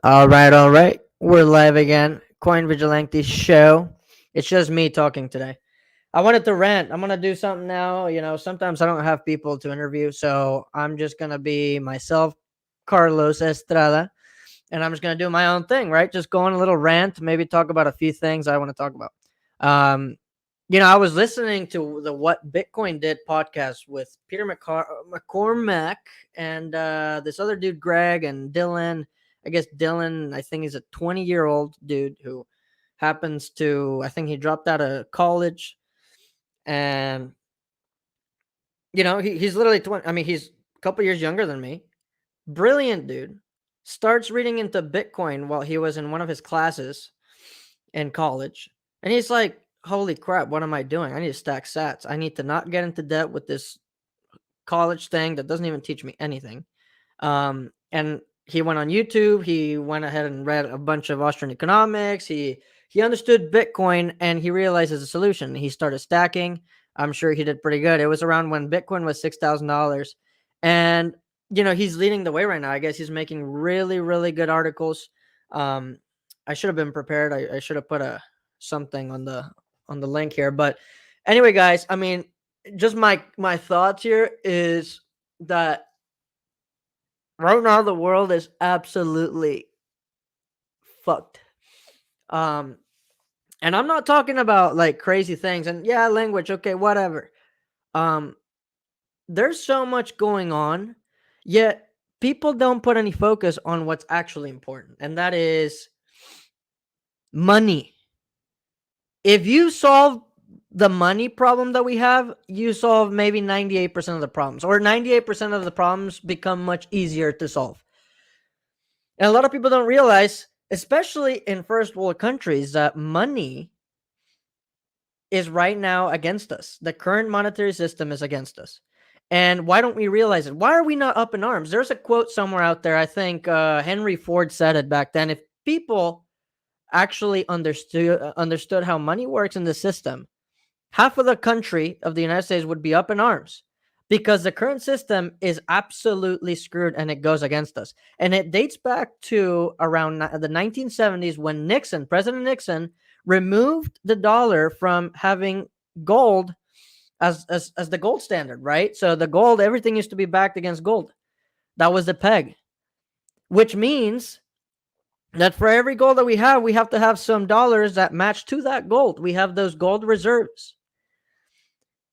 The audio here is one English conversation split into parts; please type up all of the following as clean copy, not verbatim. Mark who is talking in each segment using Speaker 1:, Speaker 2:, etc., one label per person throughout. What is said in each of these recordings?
Speaker 1: All right. We're live again. Coin Vigilante show. It's just me talking today. I wanted to rant. I'm gonna do something now. Sometimes I don't have people to interview, so I'm just gonna be myself, Carlos Estrada, and I'm just gonna do my own thing, right? Just go on a little rant, maybe talk about a few things I want to talk about. Um, I was listening to the What Bitcoin Did podcast with Peter McCormack and this other dude, Greg, and Dylan. I guess Dylan, I think he's a 20-year-old dude who happens to, I think he dropped out of college. And, he's literally 20. I mean, he's a couple years younger than me. Brilliant dude. Starts reading into Bitcoin while he was in one of his classes in college. And he's like, holy crap, what am I doing? I need to stack sats. I need to not get into debt with this college thing that doesn't even teach me anything. And he went on YouTube. He went ahead and read a bunch of Austrian economics. He understood Bitcoin and he realized it's a solution. He started stacking. I'm sure he did pretty good. It was around when Bitcoin was $6,000. And, he's leading the way right now. I guess he's making really, really good articles. I should have been prepared. I should have put something on the link here. But anyway, guys, I mean, just my thoughts here is that right now the world is absolutely fucked. Um, and I'm not talking about like crazy things. And yeah, language, okay, whatever. Um, there's so much going on, yet people don't put any focus on what's actually important, and that is money. If you solve the money problem that we have, you solve maybe 98% of the problems, or 98% of the problems become much easier to solve. And a lot of people don't realize, especially in first world countries, that money is right now against us. The current monetary system is against us. And why don't we realize it? Why are we not up in arms? There's a quote somewhere out there. I think Henry Ford said it back then. If people actually understood how money works in the system, half of the country of the United States would be up in arms, because the current system is absolutely screwed and it goes against us. And it dates back to around the 1970s when President Nixon, removed the dollar from having gold as the gold standard, right? So the gold, everything used to be backed against gold. That was the peg, which means that for every gold that we have to have some dollars that match to that gold. We have those gold reserves.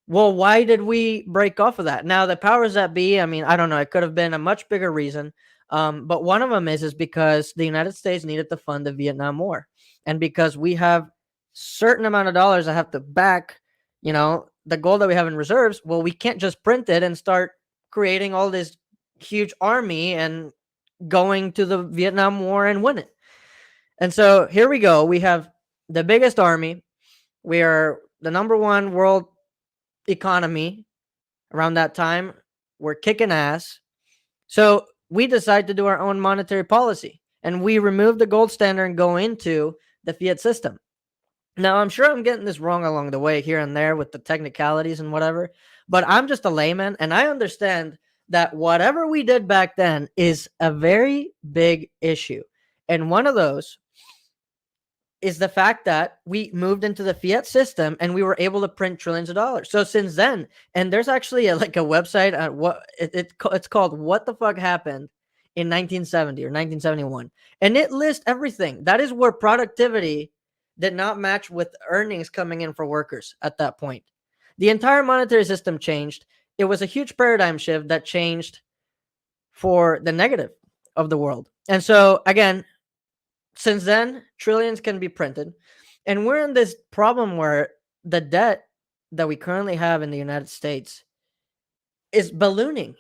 Speaker 1: Well, why did we break off of that? Now, the powers that be, I mean, I don't know. It could have been a much bigger reason. But one of them is because the United States needed to fund the Vietnam War. And because we have certain amount of dollars that have to back, the gold that we have in reserves, well, we can't just print it and start creating all this huge army and going to the Vietnam War and win it. And so here we go. We have the biggest army. We are the number one world economy around that time. We're kicking ass. So we decide to do our own monetary policy and we remove the gold standard and go into the fiat system. Now, I'm sure I'm getting this wrong along the way here and there with the technicalities and whatever, but I'm just a layman and I understand that whatever we did back then is a very big issue. And one of those is the fact that we moved into the fiat system and we were able to print trillions of dollars. So since then, and there's actually a website at it's called What the Fuck Happened in 1970 or 1971, and it lists everything. That is where productivity did not match with earnings coming in for workers at that point. The entire monetary system changed. It was a huge paradigm shift that changed for the negative of the world. And so again, since then, trillions can be printed. And we're in this problem where the debt that we currently have in the United States is ballooning.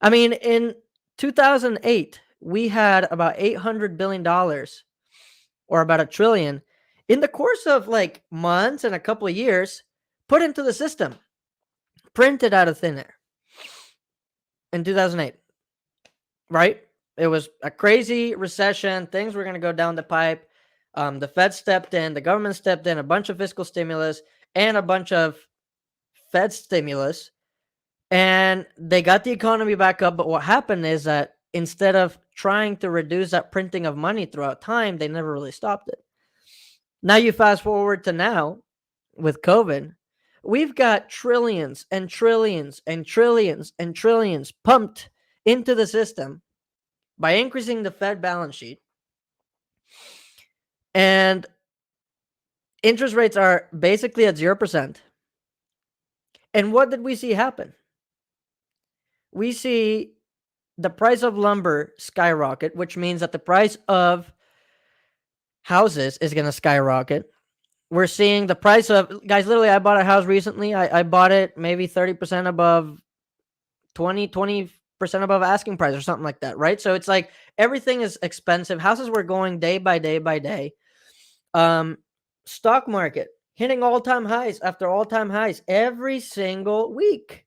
Speaker 1: I mean, in 2008, we had about $800 billion or about $1 trillion in the course of like months and a couple of years put into the system, printed out of thin air in 2008, right? It was a crazy recession. Things were going to go down the pipe. The Fed stepped in. The government stepped in. A bunch of fiscal stimulus and a bunch of Fed stimulus. And they got the economy back up. But what happened is that instead of trying to reduce that printing of money throughout time, they never really stopped it. Now you fast forward to now with COVID, we've got trillions and trillions and trillions and trillions pumped into the system by increasing the Fed balance sheet. And interest rates are basically at 0%. And what did we see happen? We see the price of lumber skyrocket, which means that the price of houses is going to skyrocket. We're seeing the price of, guys, literally, I bought a house recently. I bought it maybe 30% above 20% above asking price or something like that, right? So it's like everything is expensive. Houses were going day by day by day. Stock market hitting all-time highs after all-time highs every single week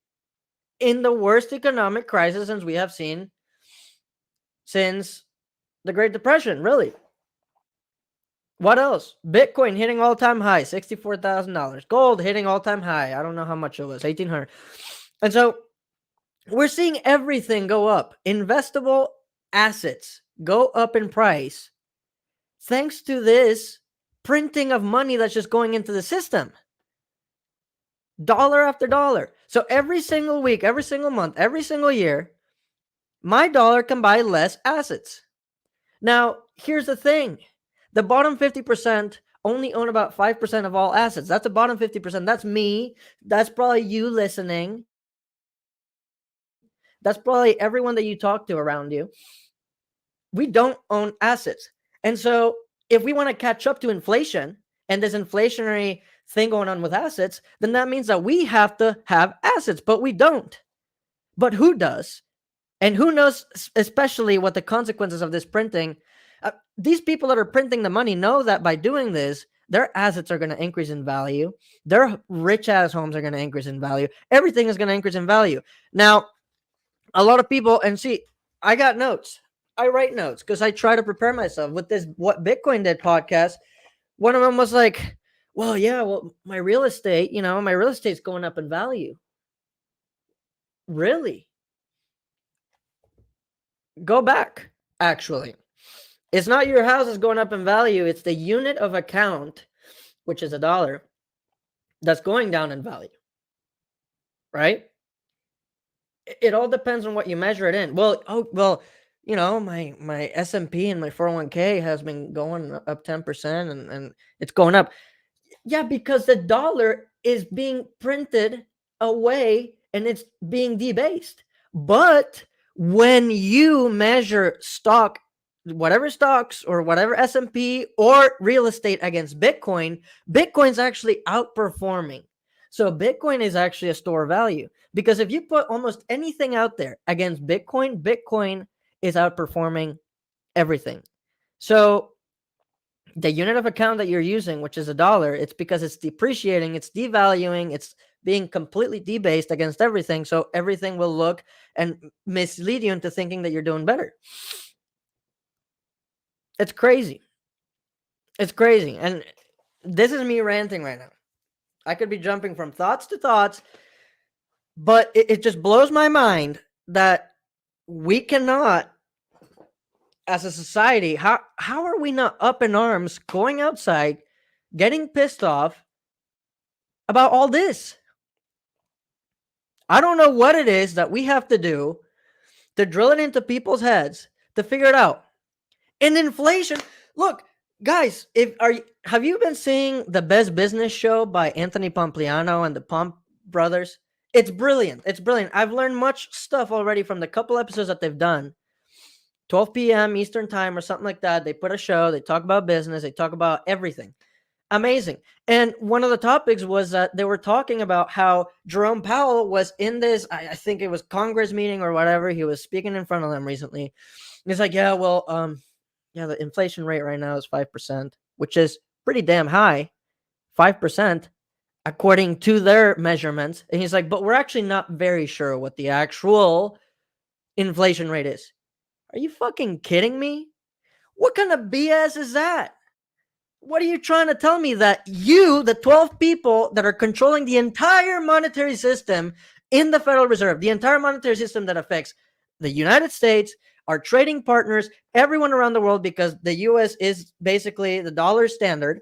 Speaker 1: in the worst economic crisis since we have seen since the Great Depression, really. What else? Bitcoin hitting all-time high, $64,000. Gold hitting all-time high. I don't know how much it was, 1,800. And so we're seeing everything go up. Investable assets go up in price thanks to this printing of money that's just going into the system. Dollar after dollar. So every single week, every single month, every single year, my dollar can buy less assets. Now, here's the thing. The bottom 50% only own about 5% of all assets. That's the bottom 50%. That's me. That's probably you listening. That's probably everyone that you talk to around you. We don't own assets. And so if we want to catch up to inflation and this inflationary thing going on with assets, then that means that we have to have assets, but we don't. But who does? And who knows, especially what the consequences of this printing. These people that are printing the money know that by doing this, their assets are going to increase in value. Their rich ass homes are going to increase in value. Everything is going to increase in value. Now, a lot of people, and see, I got notes. I write notes because I try to prepare myself with this What Bitcoin Did podcast. One of them was like, well, yeah, well, my real estate, my real estate's going up in value. Really? Go back, actually. It's not your house is going up in value. It's the unit of account, which is $1, that's going down in value, right? It all depends on what you measure it in. Well, my S&P and my 401k has been going up 10% and it's going up. Yeah, because the dollar is being printed away and it's being debased. But when you measure stock, whatever stocks or whatever S&P or real estate against Bitcoin's actually outperforming. So Bitcoin is actually a store of value, because if you put almost anything out there against Bitcoin is outperforming everything. So the unit of account that you're using, which is $1, it's because it's depreciating, it's devaluing, it's being completely debased against everything. So everything will look and mislead you into thinking that you're doing better. It's crazy. It's crazy. And this is me ranting right now. I could be jumping from thoughts to thoughts, but it just blows my mind that we cannot, as a society, how are we not up in arms, going outside, getting pissed off about all this? I don't know what it is that we have to do to drill it into people's heads to figure it out. And inflation, look, guys, have you been seeing the Best Business Show by Anthony Pompliano and the Pomp brothers? It's brilliant. It's brilliant. I've learned much stuff already from the couple episodes that they've done. 12 p.m. Eastern time or something like that. They put a show. They talk about business. They talk about everything. Amazing. And one of the topics was that they were talking about how Jerome Powell was in this, I think it was Congress meeting or whatever. He was speaking in front of them recently. And he's like, yeah, well, the inflation rate right now is 5%, which is pretty damn high. 5%, according to their measurements. And he's like, but we're actually not very sure what the actual inflation rate is. Are you fucking kidding me? What kind of BS is that? What are you trying to tell me? That you, the 12 people that are controlling the entire monetary system in the Federal Reserve, the entire monetary system that affects the United States, our trading partners, everyone around the world, because the US is basically the dollar standard.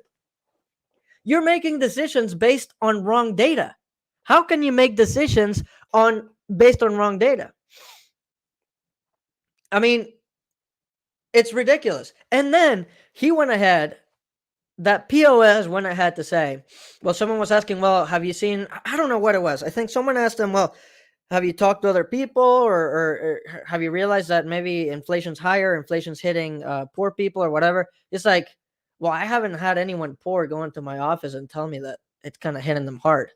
Speaker 1: You're making decisions based on wrong data. How can you make decisions based on wrong data? I mean, it's ridiculous. And then he went ahead, that POS went ahead to say, well, someone was asking, well, have you seen, I don't know what it was. I think someone asked him, well, have you talked to other people, or have you realized that maybe inflation's higher, inflation's hitting poor people or whatever? It's like, well, I haven't had anyone poor go into my office and tell me that it's kind of hitting them hard.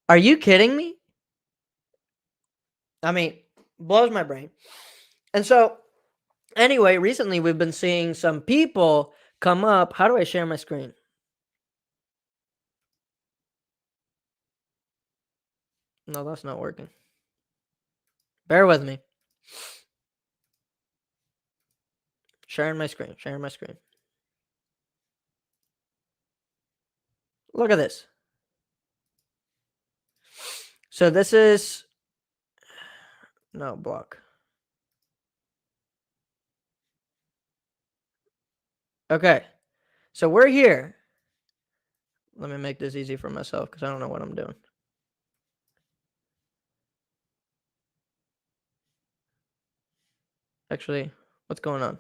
Speaker 1: Are you kidding me? I mean, blows my brain. And so, anyway, recently we've been seeing some people come up. How do I share my screen? No, that's not working. Bear with me. Sharing my screen. Look at this. So this is, no, block. Okay. So we're here. Let me make this easy for myself because I don't know what I'm doing. Actually, what's going on?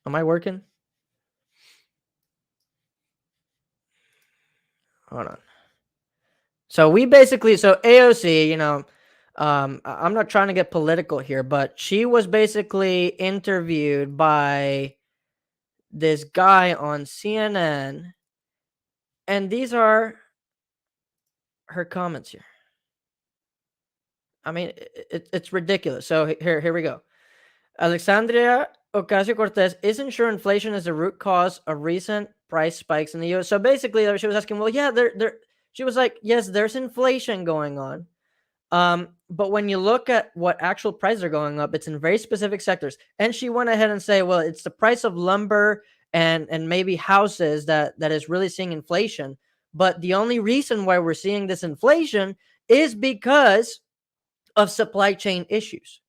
Speaker 1: Am I working? Hold on. So we basically, so AOC, I'm not trying to get political here, but she was basically interviewed by this guy on CNN, and these are her comments here. I mean, it's ridiculous. So here we go. Alexandria Ocasio-Cortez isn't sure inflation is the root cause of recent price spikes in the U.S. So basically, she was asking, well, yeah, she was like, yes, there's inflation going on. But when you look at what actual prices are going up, it's in very specific sectors. And she went ahead and say, well, it's the price of lumber and maybe houses that is really seeing inflation. But the only reason why we're seeing this inflation is because of supply chain issues.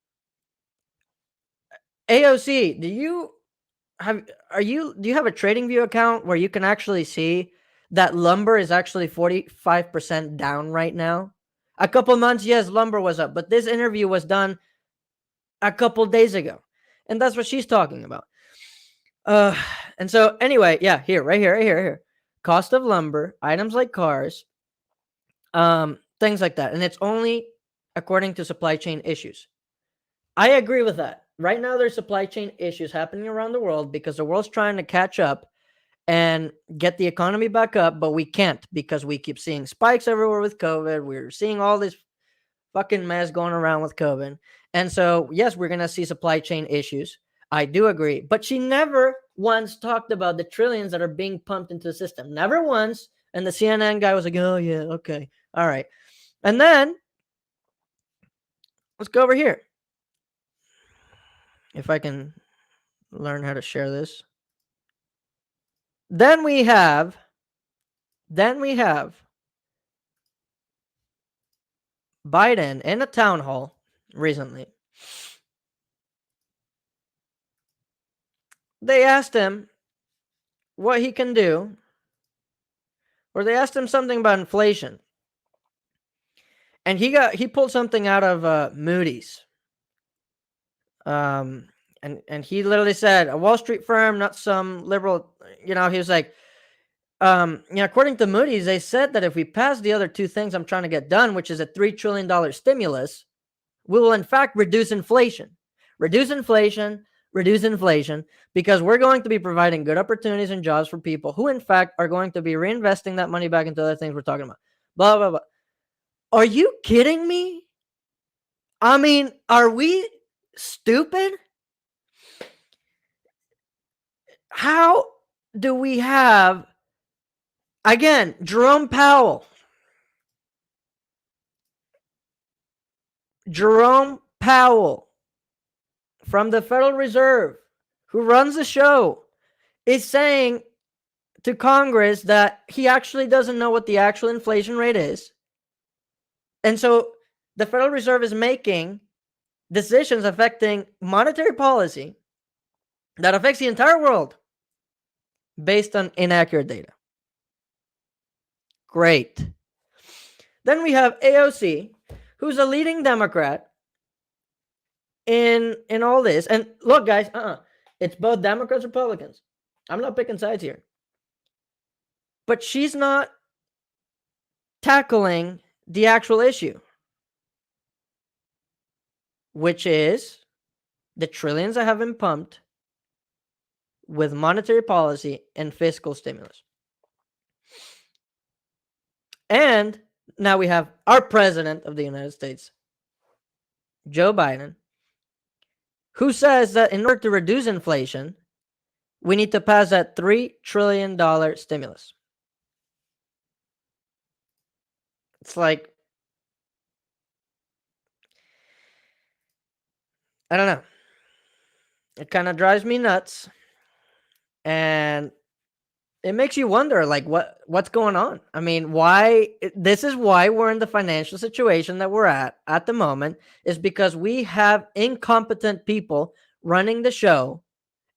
Speaker 1: AOC, do you have a TradingView account where you can actually see that lumber is actually 45% down right now? A couple months, yes, lumber was up, but this interview was done a couple days ago, and that's what she's talking about. And so anyway, yeah, right here. Cost of lumber, items like cars, things like that, and it's only according to supply chain issues. I agree with that. Right now, there's supply chain issues happening around the world because the world's trying to catch up and get the economy back up, but we can't because we keep seeing spikes everywhere with COVID. We're seeing all this fucking mess going around with COVID. And so, yes, we're going to see supply chain issues. I do agree. But she never once talked about the trillions that are being pumped into the system. Never once. And the CNN guy was like, oh, yeah, okay. All right. And then let's go over here. If I can learn how to share this. Then we have Biden in a town hall recently. They asked him what he can do, or they asked him something about inflation. And he pulled something out of Moody's. And he literally said, a Wall Street firm, not some liberal, he was like, according to Moody's, they said that if we pass the other two things I'm trying to get done, which is a $3 trillion stimulus, we will in fact reduce inflation, because we're going to be providing good opportunities and jobs for people who in fact are going to be reinvesting that money back into other things we're talking about. Blah, blah, blah. Are you kidding me? I mean, are we stupid? How do we have, again, Jerome Powell from the Federal Reserve, who runs the show, is saying to Congress that he actually doesn't know what the actual inflation rate is. And so the Federal Reserve is making decisions affecting monetary policy that affects the entire world based on inaccurate data. Great. Then we have AOC, who's a leading Democrat in all this. And look, guys, it's both Democrats, Republicans. I'm not picking sides here. But she's not tackling the actual issue, which is the trillions that have been pumped with monetary policy and fiscal stimulus. And now we have our president of the United States, Joe Biden, who says that in order to reduce inflation, we need to pass that $3 trillion stimulus. It's like, I don't know. It kind of drives me nuts. And it makes you wonder, like, what's going on? I mean, this is why we're in the financial situation that we're at the moment, is because we have incompetent people running the show.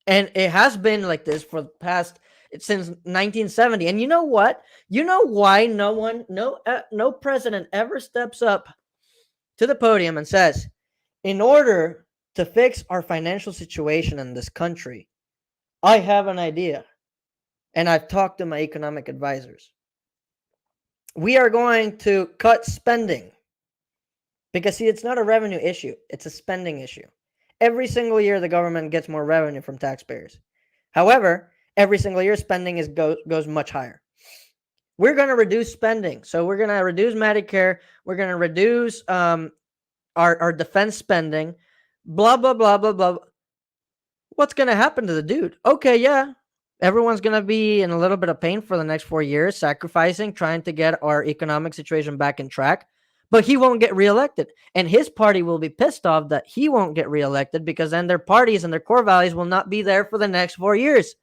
Speaker 1: And it has been like this for the past, since 1970. And you know what? You know why no president ever steps up to the podium and says, in order to fix our financial situation in this country, I have an idea. And I've talked to my economic advisors. We are going to cut spending. Because, see, it's not a revenue issue. It's a spending issue. Every single year, the government gets more revenue from taxpayers. However, every single year, spending goes much higher. We're going to reduce spending. So we're going to reduce Medicare. We're going to reduce our defense spending. Blah, blah, blah, blah, blah. What's going to happen to the dude? Okay, yeah. Everyone's going to be in a little bit of pain for the next 4 years, sacrificing, trying to get our economic situation back in track. But he won't get reelected. And his party will be pissed off that he won't get reelected, because then their parties and their core values will not be there for the next 4 years.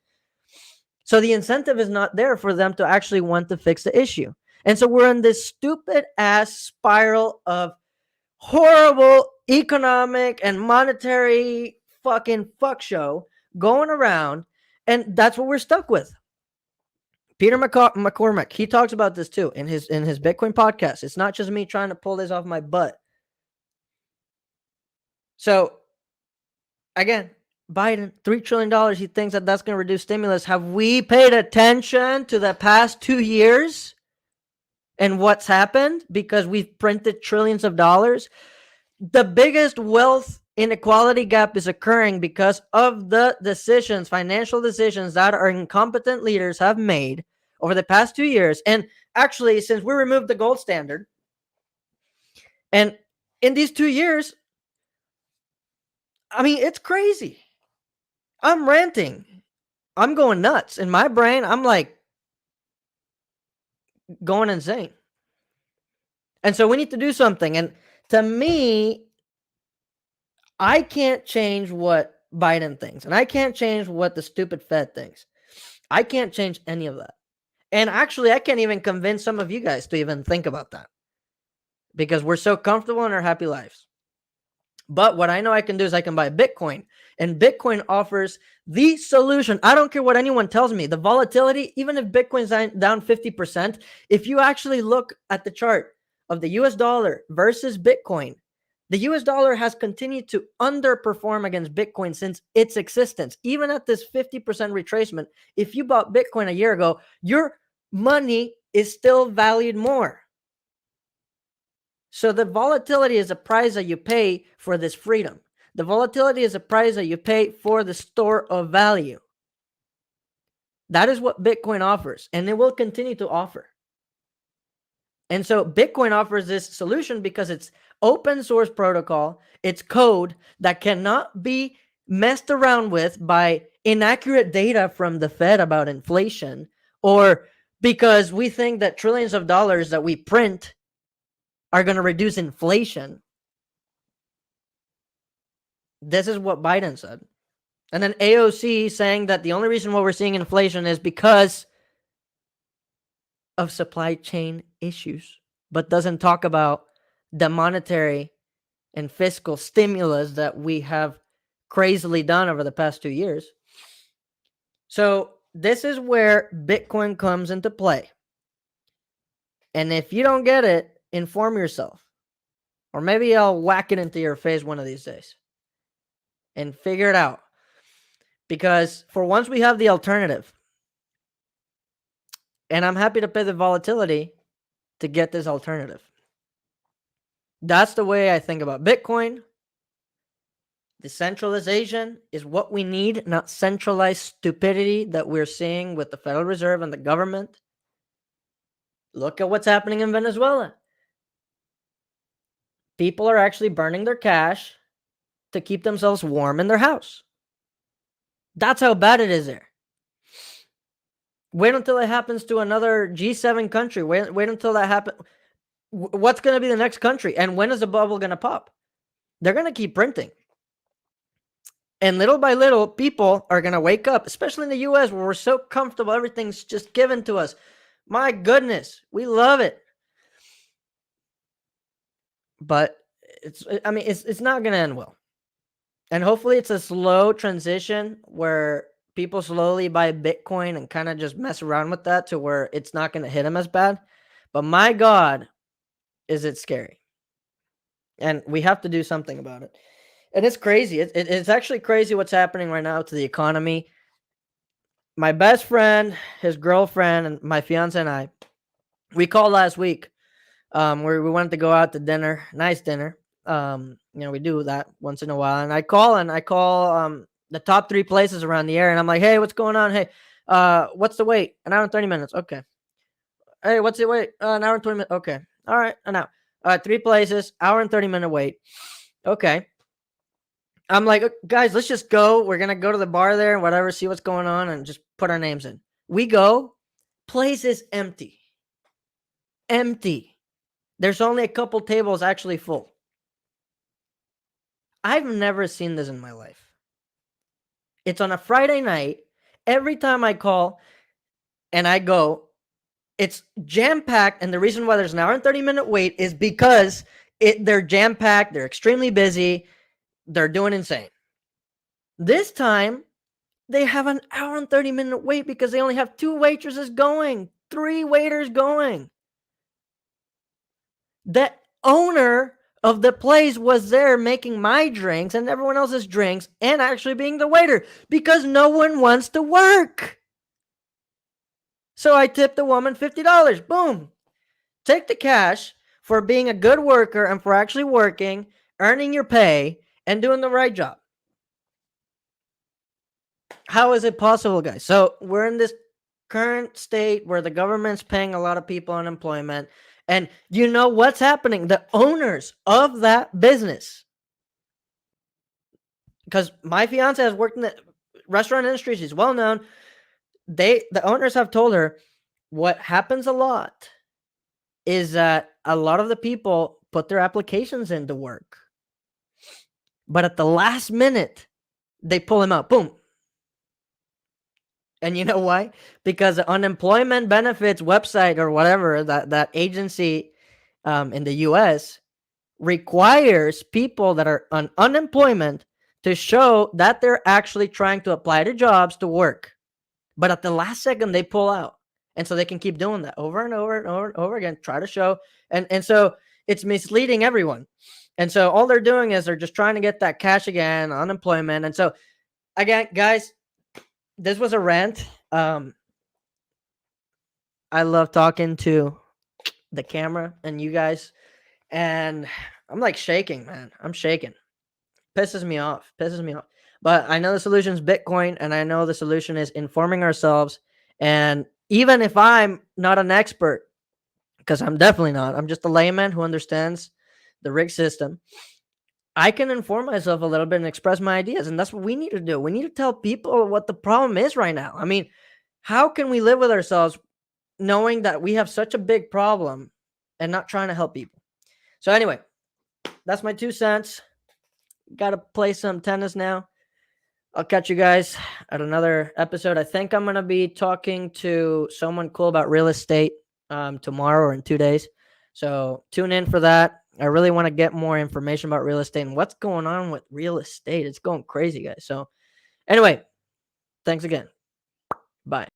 Speaker 1: So the incentive is not there for them to actually want to fix the issue. And so we're in this stupid ass spiral of horrible economic and monetary fucking fuck show going around. And that's what we're stuck with. Peter McCormack, he talks about this too in his Bitcoin podcast. It's not just me trying to pull this off my butt. So, again, Biden, $3 trillion, he thinks that that's going to reduce stimulus. Have we paid attention to the past 2 years and what's happened? Because we've printed trillions of dollars. The biggest wealth inequality gap is occurring because of the decisions, financial decisions, that our incompetent leaders have made over the past 2 years. And actually, since we removed the gold standard, and in these 2 years, I mean, it's crazy. I'm ranting. I'm going nuts. In my brain, I'm like going insane. And so we need to do something. And to me, I can't change what Biden thinks, and I can't change what the stupid Fed thinks. I can't change any of that. And actually, I can't even convince some of you guys to even think about that, because we're so comfortable in our happy lives. But what I know I can do is I can buy Bitcoin, and Bitcoin offers the solution. I don't care what anyone tells me. The volatility, even if Bitcoin's down 50%, if you actually look at the chart of the US dollar versus Bitcoin, the US dollar has continued to underperform against Bitcoin since its existence. Even at this 50% retracement, if you bought Bitcoin a year ago, your money is still valued more. So the volatility is a price that you pay for this freedom. The volatility is a price that you pay for the store of value. That is what Bitcoin offers, and it will continue to offer. And so Bitcoin offers this solution because it's open source protocol. It's code that cannot be messed around with by inaccurate data from the Fed about inflation, or because we think that trillions of dollars that we print are going to reduce inflation. This is what Biden said. And then AOC saying that the only reason why we're seeing inflation is because of supply chain issues, but doesn't talk about the monetary and fiscal stimulus that we have crazily done over the past 2 years. So this is where Bitcoin comes into play. And if you don't get it, inform yourself. Or maybe I'll whack it into your face one of these days and figure it out. Because for once we have the alternative, and I'm happy to pay the volatility to get this alternative. That's the way I think about Bitcoin. Decentralization is what we need, not centralized stupidity that we're seeing with the Federal Reserve and the government. Look at what's happening in Venezuela. People are actually burning their cash to keep themselves warm in their house. That's how bad it is there. Wait until it happens to another G7 country. Wait until that happens. What's going to be the next country? And when is the bubble going to pop? They're going to keep printing. And little by little, people are going to wake up, especially in the US where we're so comfortable. Everything's just given to us. My goodness, we love it. But it's not going to end well. And hopefully it's a slow transition where people slowly buy Bitcoin and kind of just mess around with that to where it's not going to hit them as bad. But my God, is it scary. And we have to do something about it. And it's crazy. It's actually crazy what's happening right now to the economy. My best friend, his girlfriend, and my fiance and I, we called last week. Where we wanted to go out to dinner, nice dinner. We do that once in a while. And I call the top 3 places around the area, and I'm like, hey, what's going on? Hey, what's the wait? An hour and 30 minutes. Okay. Hey, what's the wait? An hour and 20 minutes. Okay. All right. An hour. 3 places, hour and 30-minute wait. Okay. I'm like, guys, let's just go. We're going to go to the bar there and whatever, see what's going on and just put our names in. We go. Place is empty. Empty. There's only a couple tables actually full. I've never seen this in my life. It's on a Friday night. Every time I call and I go, it's jam-packed. And the reason why there's an hour and 30-minute wait is because they're jam-packed. They're extremely busy. They're doing insane. This time, they have an hour and 30-minute wait because they only have 2 waitresses going, 3 waiters going. The owner of the place was there making my drinks and everyone else's drinks and actually being the waiter because no one wants to work. So I tipped the woman $50. Boom. Take the cash for being a good worker and for actually working, earning your pay, and doing the right job. How is it possible, guys? So we're in this current state where the government's paying a lot of people unemployment. And you know what's happening? The owners of that business, because my fiance has worked in the restaurant industry, she's well known. The owners have told her what happens a lot is that a lot of the people put their applications into work, but at the last minute, they pull them out. Boom. And you know why? Because the unemployment benefits website or whatever, that agency in the US requires people that are on unemployment to show that they're actually trying to apply to jobs to work. But at the last second, they pull out. And so they can keep doing that over and over and over and over again, try to show. And so it's misleading everyone. And so all they're doing is they're just trying to get that cash again, unemployment. And so, again, guys, this was a rant. I love talking to the camera and you guys. And I'm like shaking, man. I'm shaking. Pisses me off. But I know the solution is Bitcoin, and I know the solution is informing ourselves. And even if I'm not an expert, because I'm definitely not, I'm just a layman who understands the rig system, I can inform myself a little bit and express my ideas. And that's what we need to do. We need to tell people what the problem is right now. I mean, how can we live with ourselves knowing that we have such a big problem and not trying to help people? So anyway, that's my 2 cents. Got to play some tennis now. I'll catch you guys at another episode. I think I'm going to be talking to someone cool about real estate tomorrow or in 2 days. So tune in for that. I really want to get more information about real estate and what's going on with real estate. It's going crazy, guys. So, anyway, thanks again. Bye.